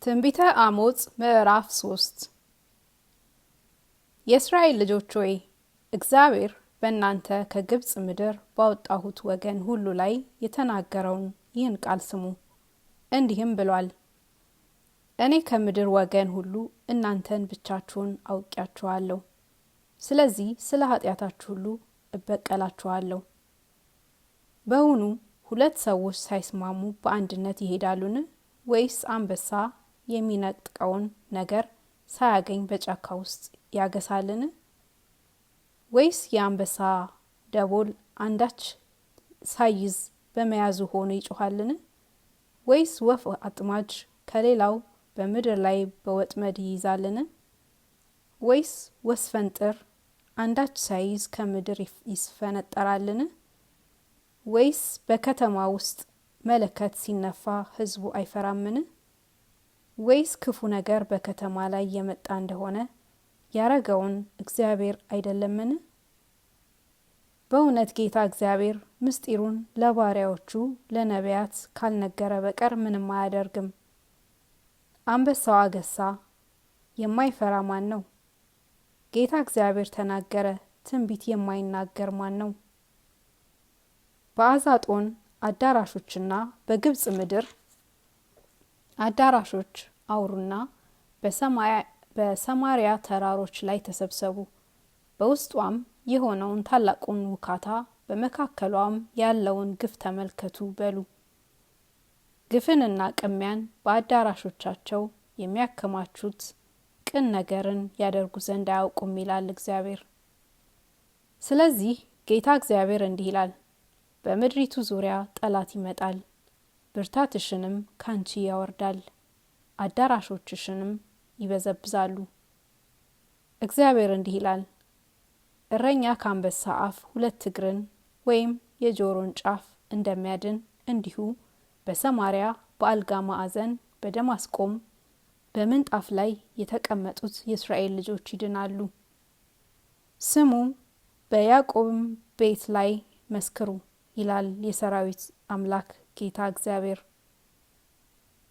ትንቢተ አሞጽ ምዕራፍ 3 የእስራኤል ልጆች ሆይ እግዚአብሔር በእናንተ ከግብጽ ምድር ባወጣሁት ወገን ሁሉ ላይ የተናገረውን ይህን ቃል ስሙ። እንዲህም ብሏል። እኔ ከምድር ወገን ሁሉ እናንተን ብቻችሁን አውቂያችኋለሁ። ስለዚህ ስለ ኃጢአታችሁ ሁሉ እበቀላችኋለሁ። በውኑ ሁለት ሰዎች ሳይስማሙ በአንድነት ይሄዳሉን? ወይስ አንበሳ የሚነጥቀውን ነገር ሳያገኝ በጫካ ውስጥ ያገሳልን? ወይስ የአንበሳ ደቦል አንዳች ሳይዝ በመያዙ ሆኖ ይጮኻልን? ወይስ ወፍ አጥማጅ ከሌላው በምድር ላይ በወጥመድ ይይዛልን? ወይስ ወስፈንጥር አንዳች ሳይዝ ከምድር ይስፈነጠራልን? ወይስ በከተማ ውስጥ መለከት ሲነፋ ሕዝቡ አይፈራምን? ወይስ ክፉ ነገር በከተማ ላይ የመጣ እንደሆነ ያረገውን እግዚአብሔር አይደለምን? በእውነት ጌታ እግዚአብሔር ምስጢሩን ለባሪያዎቹ ለነቢያት ካልነገረ በቀር ምንም አያደርግም። አንበሳው አገሳ፣ የማይፈራ ማን ነው? ጌታ እግዚአብሔር ተናገረ፣ ትንቢት የማይናገር ማን ነው? በአዛጦን አዳራሾችና በግብጽ ምድር አዳራሾች አውሩና በሰማሪያ ተራሮች ላይ ተሰብሰቡ። በውስጧም የሆነውን ታላቁን ውካታ በመካከሏም ያለውን ግፍ ተመልከቱ በሉ። ግፍንና ቅሚያን በአዳራሾቻቸው የሚያከማቹት ቅን ነገርን ያደርጉ ዘንድ አያውቁም ይላል እግዚአብሔር። ስለዚህ ጌታ እግዚአብሔር እንዲህ ይላል፣ በምድሪቱ ዙሪያ ጠላት ይመጣል፣ ብርታትሽንም ካንቺ ያወርዳል፣ አዳራሾችሽንም ይበዘብዛሉ። እግዚአብሔር እንዲህ ይላል፣ እረኛ ከአንበሳ አፍ ሁለት እግርን ወይም የጆሮን ጫፍ እንደሚያድን እንዲሁ በሰማሪያ በአልጋ ማዕዘን በደማስቆም በምንጣፍ ላይ የተቀመጡት የእስራኤል ልጆች ይድናሉ። ስሙ በያዕቆብም ቤት ላይ መስክሩ ይላል የሰራዊት አምላክ ጌታ እግዚአብሔር።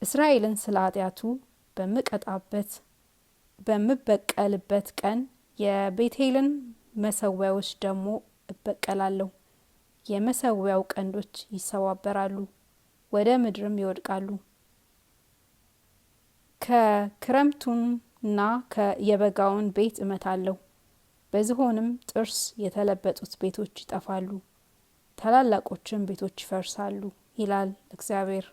እስራኤልን ስለ ኃጢአቱ በምበቀልበት ቀን የቤቴልን መሰዊያዎች ደግሞ እበቀላለሁ። የመሰዊያው ቀንዶች ይሰባበራሉ፣ ወደ ምድርም ይወድቃሉ። ከክረምቱና የበጋውን ቤት እመታለሁ፣ በዝሆንም ጥርስ የተለበጡት ቤቶች ይጠፋሉ፣ ታላላቆችም ቤቶች ይፈርሳሉ ይላል እግዚአብሔር።